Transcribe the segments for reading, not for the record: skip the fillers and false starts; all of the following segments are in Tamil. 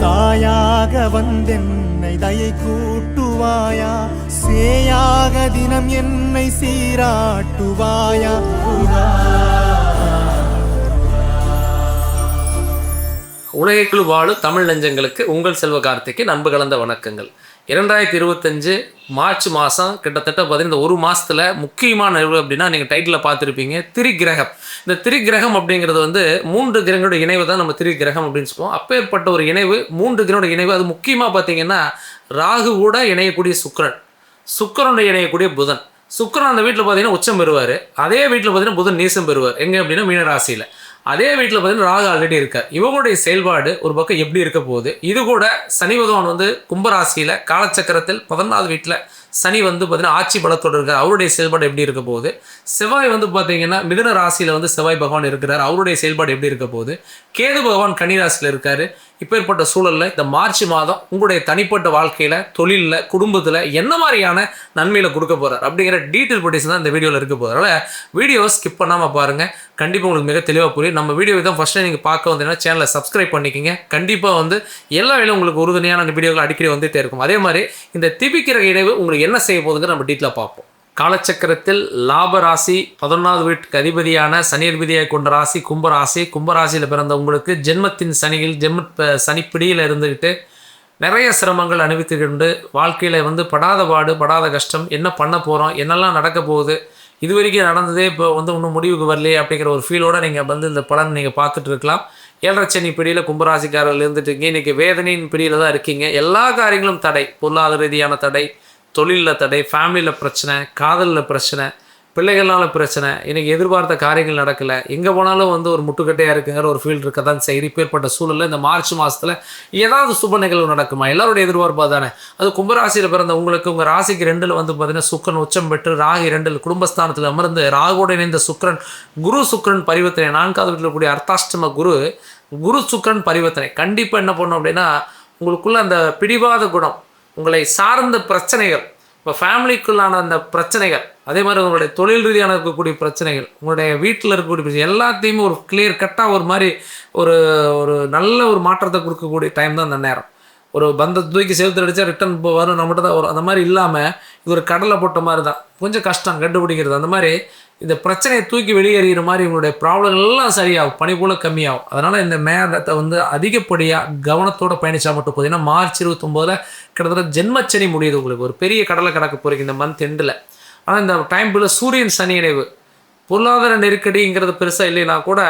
தாயாக வந்தென்னை தயை கூட்டுவாயா, சேயாக தினம் என்னை சீராட்டுவாயா. உலகைக்குள் வாழும் தமிழ் நெஞ்சங்களுக்கு உங்கள் செல்வ கார்த்திக்கு அன்பு கலந்த வணக்கங்கள். 2025 மார்ச் மாதம் கிட்டத்தட்ட பார்த்தீங்கன்னா இந்த ஒரு மாதத்தில் முக்கியமான நிகழ்வு அப்படின்னா நீங்கள் டைட்டில் பார்த்துருப்பீங்க, திரிகிரகம். இந்த திரிகிரகம் அப்படிங்கிறது வந்து 3 கிரகங்களோட இணைவு தான் நம்ம திரிகிரகம் அப்படின்னு சொல்லுவோம். அப்பேற்பட்ட ஒரு இணைவு, 3 கிரகங்களோட இணைவு. அது முக்கியமாக பார்த்தீங்கன்னா ராகு கூட இணையக்கூடிய சுக்கிரன், சுக்கிரனோட இணையக்கூடிய புதன். சுக்கிரன் அந்த வீட்டில் பார்த்தீங்கன்னா உச்சம் பெறுவார், அதே வீட்டில் பார்த்தீங்கன்னா புதன் நீசம் பெறுவார். எங்கே அப்படின்னா மீனராசியில். அதே வீட்டில் பார்த்தீங்கன்னா ராகு ஆல்ரெடி இருக்கார். இவங்களுடைய செயல்பாடு ஒரு பக்கம் எப்படி இருக்க போகுது, இது கூட சனி பகவான் வந்து கும்பராசியில் காலச்சக்கரத்தில் 14வது வீட்டில் சனி வந்து பார்த்தீங்கன்னா ஆட்சி பலத்தோடு இருக்கார். அவருடைய செயல்பாடு எப்படி இருக்க போகுது. செவ்வாய் வந்து பார்த்தீங்கன்னா மிதுன ராசியில் வந்து செவ்வாய் பகவான் இருக்கிறார், அவருடைய செயல்பாடு எப்படி இருக்க போகுது. கேது பகவான் கன்னி ராசியில் இருக்கார். இப்பேற்பட்ட சூழலில் இந்த மார்ச் மாதம் உங்களுடைய தனிப்பட்ட வாழ்க்கையில், தொழிலில், குடும்பத்தில் என்ன மாதிரியான நன்மையில் கொடுக்க போகிறார் அப்படிங்கிற டீட்டெயில் பட்டிஸ் தான் இந்த வீடியோவில் இருக்க போகிறார். அதனால் வீடியோவை ஸ்கிப் பண்ணாமல் பாருங்கள், கண்டிப்பாக உங்களுக்கு மிக தெளிவாக புரியும். நம்ம வீடியோவை தான் ஃபஸ்ட்டு நீங்கள் பார்க்க வந்தீங்கன்னா சேனலை சப்ஸ்கிரைப் பண்ணிக்கிங்க. கண்டிப்பாக வந்து எல்லா வேலையும் உங்களுக்கு உறுதுணையான அந்த வீடியோக்கள் அடிக்கடி வந்துகிட்டே இருக்கும். அதே மாதிரி இந்த திபிக்கிரக இணைவு உங்களுக்கு என்ன செய்ய போகுதுங்கிற நம்ம டீட்டெயிலாக பார்ப்போம். காலச்சக்கரத்தில் லாப ராசி 11வது வீட்டுக்கு அதிபதியான சனி அதிபதியை கொண்ட ராசி கும்பராசி. கும்பராசியில் பிறந்த உங்களுக்கு ஜென்மத்தின் சனியில் சனிப்பிடியில் இருந்துக்கிட்டு நிறைய சிரமங்கள் அனுபவித்துக்கிண்டு வாழ்க்கையில் வந்து படாத பாடு படாத கஷ்டம், என்ன பண்ண போகிறோம், என்னெல்லாம் நடக்க போகுது, இது வரைக்கும் நடந்ததே இப்போ வந்து இன்னும் முடிவுக்கு வரலையே அப்படிங்கிற ஒரு ஃபீலோடு நீங்கள் வந்து இந்த பலன் நீங்கள் பார்த்துட்டு இருக்கலாம். 7.5 சனி பிடியில் கும்பராசிக்காரர்கள் இருந்துட்டுருக்கீங்க. இன்றைக்கி வேதனையின் பிடியில் தான் இருக்கீங்க. எல்லா காரியங்களும் தடை, பொருளாதார ரீதியான தடை, தொழிலில் தடை, ஃபேமிலியில் பிரச்சனை, காதலில் பிரச்சனை, பிள்ளைகளால் பிரச்சனை, இன்றைக்கி எதிர்பார்த்த காரியங்கள் நடக்கலை, எங்கே போனாலும் வந்து ஒரு முட்டுக்கட்டையாக இருக்குங்கிற ஒரு ஃபீல் இருக்க தான் சரி. இப்பேற்பட்ட சூழலில் இந்த மார்ச் மாதத்தில் ஏதாவது சுப நிகழ்வு நடக்குமா, எல்லாருடைய எதிர்பார்ப்பா தானே. அது கும்பராசியில் பிறந்த உங்களுக்கு உங்கள் ராசிக்கு 2ல் வந்து பார்த்திங்கன்னா சுக்கிரன் உச்சம் பெற்று ராகு 2ல் குடும்பஸ்தானத்தில் அமர்ந்து ராகுவோடு இணைந்த சுக்கிரன் குரு சுக்கிரன் பரிவர்த்தனை, 4வது வீட்டில் இருக்கக்கூடிய அர்த்தாஷ்டம குரு சுக்கிரன் பரிவர்த்தனை கண்டிப்பாக என்ன பண்ணும் அப்படின்னா உங்களுக்குள்ள அந்த பிடிவாத குணம், உங்களை சார்ந்த பிரச்சனைகள், இப்போ ஃபேமிலிக்குள்ளான அந்த பிரச்சனைகள், அதே மாதிரி உங்களுடைய தொழில் ரீதியான இருக்கக்கூடிய பிரச்சனைகள், உங்களுடைய வீட்டில் இருக்கக்கூடிய பிரச்சனை எல்லாத்தையுமே ஒரு கிளியர் கட்டாக ஒரு மாதிரி ஒரு ஒரு நல்ல ஒரு மாற்றத்தை கொடுக்கக்கூடிய டைம் தான் அந்த நேரம். ஒரு பந்த தூக்கி செலுத்து அடித்தா ரிட்டன் வரும் நம்மகிட்ட தான் வரும். அந்த மாதிரி இல்லாமல் இது ஒரு கடலை போட்ட மாதிரி தான், கொஞ்சம் கஷ்டம் கண்டுபிடிக்கிறது. அந்த மாதிரி இந்த பிரச்சனையை தூக்கி வெளியேறிகிற மாதிரி உங்களுடைய ப்ராப்ளங்கள் எல்லாம் சரியாகும், பனி போல் கம்மியாகும். அதனால் இந்த நேரத்தை வந்து அதிகப்படியாக கவனத்தோடு பயணிச்சா மட்டும் போகுது. ஏன்னா மார்ச் 29 கிட்டத்தட்ட ஜென்மச்சனி முடியுது. உங்களுக்கு ஒரு பெரிய கடலை கடக்க போகிறீங்க இந்த மந்த் எண்டில். ஆனால் இந்த டைம்பில் சூரியன் சனி இணைவு, பொருளாதார நெருக்கடிங்கிறது பெருசாக இல்லைன்னா கூட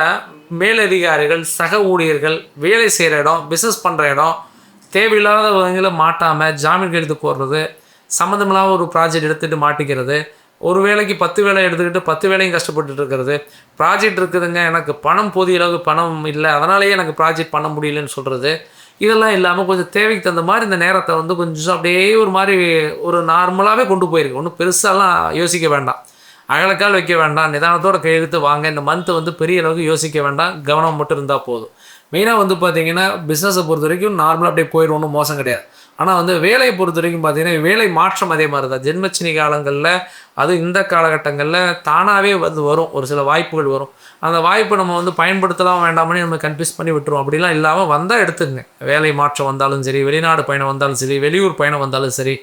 மேலதிகாரிகள், சக ஊழியர்கள், வேலை செய்கிற இடம், பிஸ்னஸ் பண்ணுற இடம், தேவையில்லாதவங்களை மாட்டாமல் ஜாமீன் கையெழுத்து போடுறது, சம்மந்தமில்லாத ஒரு ப்ராஜெக்ட் எடுத்துகிட்டு மாட்டிக்கிறது, ஒரு வேலைக்கு 10 வேலை எடுத்துக்கிட்டு 10 வேலையும் கஷ்டப்பட்டுட்டு இருக்கிறது, ப்ராஜெக்ட் இருக்குதுங்க எனக்கு பணம் போதிய அளவுக்கு பணம் இல்லை அதனாலேயே எனக்கு ப்ராஜெக்ட் பண்ண முடியலன்னு சொல்கிறது, இதெல்லாம் இல்லாமல் கொஞ்சம் தேவைக்கு தகுந்த மாதிரி இந்த நேரத்தை வந்து கொஞ்சம் அப்படியே ஒரு மாதிரி ஒரு நார்மலாகவே கொண்டு போயிருக்கு. ஒன்றும் பெருசாலாம் யோசிக்க வேண்டாம், அகலக்கால் வைக்க வேண்டாம், நிதானத்தோடு கையெழுத்து வாங்க. இந்த மந்த்து வந்து பெரிய அளவுக்கு யோசிக்க வேண்டாம், கவனம் மட்டும் இருந்தால் போதும். மெயினாக வந்து பார்த்திங்கன்னா பிஸ்னஸை பொறுத்த வரைக்கும் நார்மலாக அப்படியே போயிடும், ஒன்றும் மோசம் கிடையாது. ஆனால் வந்து வேலையை பொறுத்த வரைக்கும் பார்த்திங்கன்னா வேலை மாற்றம் அதே மாதிரி தான். ஜென்மச்சினி காலங்களில் அது இந்த காலகட்டங்களில் தானாகவே வந்து வரும், ஒரு சில வாய்ப்புகள் வரும். அந்த வாய்ப்பை நம்ம வந்து பயன்படுத்தலாம் வேண்டாமனே நம்ம கன்ஃபியூஸ் பண்ணி விட்டுருவோம். அப்படிலாம் இல்லாமல் வந்தால் எடுத்துங்க. வேலை மாற்றம் வந்தாலும் சரி, வெளிநாடு பயணம் வந்தாலும் சரி, வெளியூர் பயணம் வந்தாலும் சரி,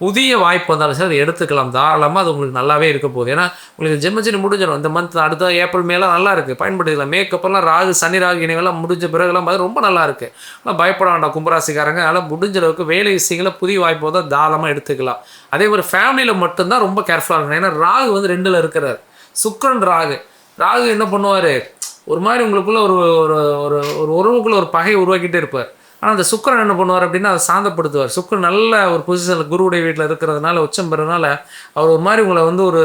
புதிய வாய்ப்பு வந்தாலும் சரி அதை எடுத்துக்கலாம் தாராளமாக. அது உங்களுக்கு நல்லாவே இருக்க போகுது. ஏன்னா உங்களுக்கு ஜென்மச்சனி முடிஞ்சிடும் இந்த மந்த். அடுத்த ஏப்ரல் மேலாம் நல்லா இருக்குது, பயன்படுத்திக்கலாம். மேக்கப்பெல்லாம் ராகு சனி ராகு இணைவெல்லாம் முடிஞ்ச பிறகுலாம் பார்த்து ரொம்ப நல்லா இருக்குது. ஆனால் பயப்பட வேண்டாம் கும்பராசிக்காரங்க. அதனால் முடிஞ்ச அளவுக்கு வேலை விஷயங்களை புதிய வாய்ப்பு வந்தால் தாராளமாக எடுத்துக்கலாம். அதே மாதிரி ஃபேமிலியில் மட்டும்தான் ரொம்ப கேர்ஃபுல்லாக இருக்கணும். ஏன்னா ராகு வந்து 2ல் இருக்கிறார், சுக்கிரன் ராகு என்ன பண்ணுவார், ஒரு மாதிரி உங்களுக்குள்ள ஒரு ஒரு ஒரு உறவுக்குள்ள ஒரு பகையை உருவாக்கிட்டே இருப்பார். ஆனால் அந்த சுக்கிரன் என்ன பண்ணுவார் அப்படின்னா அதை சாந்தப்படுத்துவார். சுக்கிரன் நல்ல ஒரு பொசிஷனில் குருவுடைய வீட்டில் இருக்கிறதுனால, உச்சம் பெறதுனால அவர் ஒரு மாதிரி உங்களை வந்து ஒரு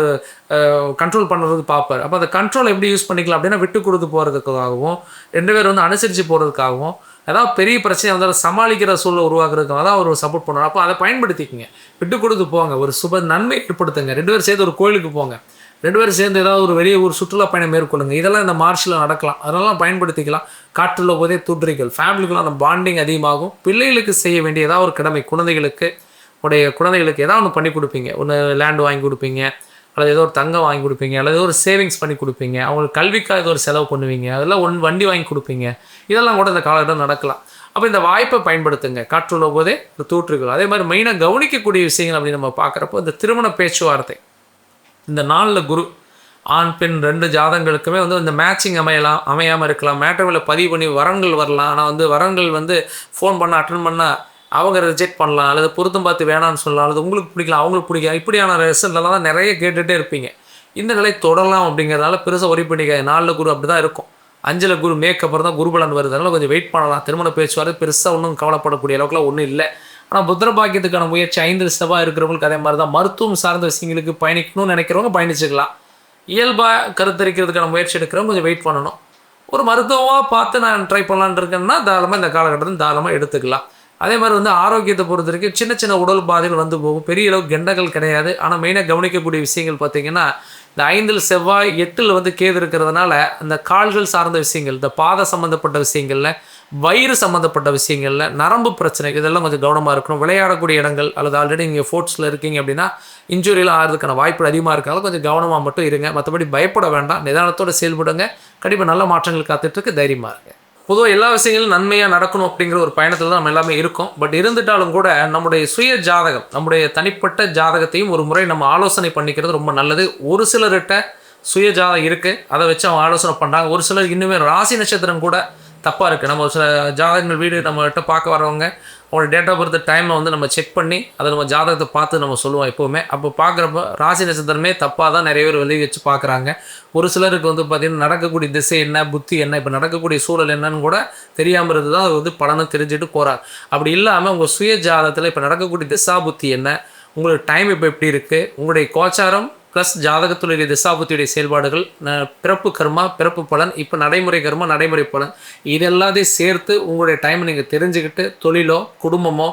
கண்ட்ரோல் பண்ணுறதுக்கு பார்ப்பார். அப்போ அந்த கண்ட்ரோல் எப்படி யூஸ் பண்ணிக்கலாம் அப்படின்னா விட்டு கொடுத்து போகிறதுக்காகவும், 2 பேர் வந்து அனுசரித்து போகிறதுக்காகவும், ஏதாவது பெரிய பிரச்சனை வந்தாலும் சமாளிக்கிற சூழலை உருவாக்குறதுக்காக தான் அவர் சப்போர்ட் பண்ணுவார். அப்போ அதை பயன்படுத்திக்கங்க, விட்டு கொடுத்து போங்க, ஒரு சுப நன்மை ஏற்படுத்துங்க. 2 பேர் சேர்ந்து ஒரு கோயிலுக்கு போங்க, 2 பேரும் சேர்ந்து ஏதாவது ஒரு வெளியே ஒரு சுற்றுலா பயணம் மேற்கொள்ளுங்க. இதெல்லாம் இந்த மார்ச்சில் நடக்கலாம், அதெல்லாம் பயன்படுத்திக்கலாம். காற்றுள்ள போதே தூற்றுகள், ஃபேமிலிக்குலாம் அந்த பாண்டிங் அதிகமாகும். பிள்ளைகளுக்கு செய்ய வேண்டிய ஏதாவது ஒரு கடமை, குழந்தைகளுக்கு ஏதாவது ஒன்று பண்ணி கொடுப்பீங்க. ஒன்று லேண்ட் வாங்கி கொடுப்பீங்க, அல்லது ஏதோ ஒரு தங்கம் வாங்கி கொடுப்பீங்க, அல்லது ஏதோ ஒரு சேவிங்ஸ் பண்ணி கொடுப்பீங்க. அவங்களுக்கு கல்விக்காக ஏதோ ஒரு செலவு பண்ணுவீங்க, அதெல்லாம் வண்டி வாங்கி கொடுப்பீங்க. இதெல்லாம் கூட இந்த காலகட்டம் நடக்கலாம். அப்போ இந்த வாய்ப்பை பயன்படுத்துங்க. காற்றுள்ள போதே தூற்றுகள். அதே மாதிரி மெயினாக கவனிக்கக்கூடிய விஷயங்கள் அப்படின்னு நம்ம பார்க்குறப்போ இந்த திருமண பேச்சுவார்த்தை. இந்த நாளில் குரு ஆண் பெண் 2 ஜாதகங்களுக்குமே வந்து இந்த மேட்சிங் அமையாமல் இருக்கலாம். மேட்டர்வில் பதிவு பண்ணி வரன்கள் வரலாம். ஆனால் வந்து வரன்கள் வந்து ஃபோன் பண்ண அட்டன் பண்ணால் அவங்க ரிஜெக்ட் பண்ணலாம், அல்லது பொருத்தம் பார்த்து வேணான்னு சொல்லலாம், அல்லது உங்களுக்கு பிடிக்கலாம் அவங்களுக்கு பிடிக்கும். இப்படியான ரிசல்ட்லாம் தான் நிறைய கேட்டுகிட்டே இருப்பீங்க. இந்த நிலை தொடரலாம் அப்படிங்கிறதால பெருசாக ஒரி பண்ணிக்காது. 4 குரு அப்படி தான் இருக்கும். 5 குரு மேற்கு அப்புறம் தான் குருபலன் வருது. அதனால் கொஞ்சம் வெயிட் பண்ணலாம். திருமண பேச்சுவார்த்தை பெருசாக ஒன்றும் கவலைப்படக்கூடிய அளவுக்குலாம் ஒன்றும் இல்லை. ஆனால் புத்திர பாக்கியத்துக்கான முயற்சி 5 செவ்வாய் இருக்கிறவங்களுக்கு அதே மாதிரி தான். மருத்துவம் சார்ந்த விஷயங்களுக்கு பயணிக்கணும்னு நினைக்கிறவங்க பயணிச்சுக்கலாம். இயல்பாக கருத்தரிக்கிறதுக்கான முயற்சி எடுக்கிறவங்க கொஞ்சம் வெயிட் பண்ணணும். ஒரு மருத்துவமாக பார்த்து நான் ட்ரை பண்ணலான்னு இருக்கேன்னா தாராளமாக இந்த காலகட்டத்தில் தாராளமாக எடுத்துக்கலாம். அதே மாதிரி வந்து ஆரோக்கியத்தை பொறுத்த வரைக்கும் சின்ன சின்ன உடல் பாதைகள் வந்து போகும். பெரிய அளவு கெண்டகள் கிடையாது. ஆனால் மெயினாக கவனிக்கக்கூடிய விஷயங்கள் பார்த்திங்கன்னா இந்த 5 செவ்வாய் 8 வந்து கேது இருக்கிறதுனால அந்த கால்கள் சார்ந்த விஷயங்கள், இந்த பாதை சம்மந்தப்பட்ட விஷயங்களில், வயிறு சம்மந்தப்பட்ட விஷயங்களில், நரம்பு பிரச்சனை இதெல்லாம் கொஞ்சம் கவனமாக இருக்கணும். விளையாடக்கூடிய இடங்கள் அல்லது ஆல்ரெடி நீங்கள் ஸ்போர்ட்ஸில் இருக்கீங்க அப்படின்னா இன்ஜுரியெலாம் ஆகிறதுக்கான வாய்ப்பு அதிகமாக இருக்கிறதால கொஞ்சம் கவனமாக மட்டும் இருங்க. மற்றபடி பயப்பட வேண்டாம். நிதானத்தோடு செயல்படுங்க. கண்டிப்பாக நல்ல மாற்றங்கள் காத்துட்ருக்கு. தைரியமாக இருங்க. பொதுவாக எல்லா விஷயங்களும் நன்மையாக நடக்கணும் அப்படிங்கிற ஒரு பயணத்தில் தான் நம்ம எல்லாமே இருக்கோம். பட் இருந்துட்டாலும் கூட நம்முடைய சுய ஜாதகம், நம்முடைய தனிப்பட்ட ஜாதகத்தையும் ஒரு முறை நம்ம ஆலோசனை பண்ணிக்கிறது ரொம்ப நல்லது. ஒரு சிலர்கிட்ட சுய ஜாதகம் இருக்குது, அதை வச்சு அவங்க ஆலோசனை பண்ணுறாங்க. ஒரு சிலர் இன்னுமே ராசி நட்சத்திரம் கூட தப்பாக இருக்குது. நம்ம சில ஜாதகங்கள் வீடு நம்மகிட்ட பார்க்க வரவங்க அவங்களோட டேட் ஆஃப் பர்த் டைமை வந்து நம்ம செக் பண்ணி அதை நம்ம ஜாதகத்தை பார்த்து நம்ம சொல்லுவோம் எப்போவுமே. அப்போ பார்க்குறப்ப ராசி நட்சத்திரமே தப்பாக தான் நிறைய பேர் வெளியே வச்சு பார்க்குறாங்க. ஒரு சிலருக்கு வந்து பார்த்திங்கன்னா நடக்கக்கூடிய திசை என்ன, புத்தி என்ன, இப்போ நடக்கக்கூடிய சூழல் என்னன்னு கூட தெரியாமல் இருந்து தான் அது வந்து பலனும் தெரிஞ்சுட்டு போகிறாங்க. அப்படி இல்லாமல் உங்கள் சுய ஜாதகத்தில் இப்போ நடக்கக்கூடிய திசா புத்தி என்ன, உங்களோட டைம் இப்போ எப்படி இருக்குது, உங்களுடைய கோச்சாரம் ப்ளஸ் ஜாதகத்துடைய திசாபுத்தியுடைய செயல்பாடுகள், பிறப்பு கர்மா, பிறப்பு பலன், இப்போ நடைமுறை கர்மா, நடைமுறை பலன், இது எல்லாத்தையும் சேர்த்து உங்களுடைய டைமை நீங்கள் தெரிஞ்சுக்கிட்டு தொழிலோ குடும்பமோ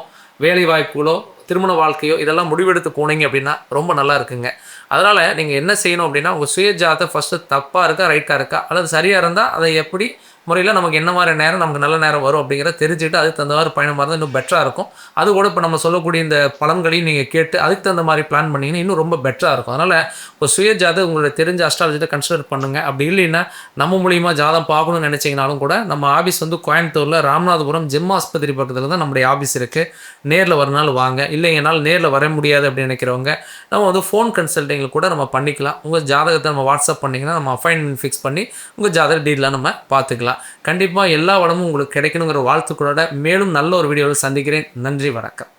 வேலை வாய்ப்புகளோ திருமண வாழ்க்கையோ இதெல்லாம் முடிவெடுத்து போனீங்க அப்படின்னா ரொம்ப நல்லா இருக்குங்க. அதனால் நீங்கள் என்ன செய்யணும் அப்படின்னா உங்கள் சுய ஜாதகம் ஃபஸ்ட்டு தப்பாக இருக்கா ரைட்டாக இருக்கா, அல்லது சரியாக இருந்தால் அதை எப்படி முறையில் நமக்கு என்ன மாதிரி நேரம் நமக்கு நல்ல நேரம் வரும் அப்படிங்கிறத தெரிஞ்சுக்கிட்டு அதுக்கு தகுந்த மாதிரி பயணமாக இருந்தால் இன்னும் பெட்டராக இருக்கும். அது கூட இப்போ நம்ம சொல்லக்கூடிய இந்த பலன்களையும் நீங்கள் கேட்டு அதுக்கு தகுந்த மாதிரி பிளான் பண்ணிங்கன்னா இன்னும் ரொம்ப பெட்டராக இருக்கும். அதனால் இப்போ சுய ஜாதகம் உங்களுடைய தெரிஞ்ச அஸ்ட்ராலஜியை கன்சிடர் பண்ணுங்கள். அப்படி இல்லைன்னா நம்ம மூலியமாக ஜாதகம் பார்க்கணும்னு நினச்சிங்கனாலும் கூட நம்ம ஆஃபீஸ் வந்து கோயம்புத்தூரில் ராமநாதபுரம் ஜிம் ஆஸ்பத்திரி பக்கத்தில் தான் நம்முடைய ஆஃபீஸ் இருக்குது. நேரில் வரனாலும் வாங்க. இல்லைங்கனாலும் நேரில் வர முடியாது அப்படின்னு நினைக்கிறவங்க நம்ம வந்து ஃபோன் கன்சல்ட்டிங்கில் கூட நம்ம பண்ணிக்கலாம். உங்கள் ஜாதகத்தை நம்ம வாட்ஸ்அப் பண்ணிங்கன்னா நம்ம அப்பாயின்மெண்ட் ஃபிக்ஸ் பண்ணி உங்கள் ஜாதக டீட்டெயிலாக நம்ம பார்த்துக்கலாம். கண்டிப்பாக எல்லா வளமும் உங்களுக்கு கிடைக்கணுங்கிற வாழ்த்துக்களோட மேலும் நல்ல ஒரு வீடியோவில் சந்திக்கிறேன். நன்றி, வணக்கம்.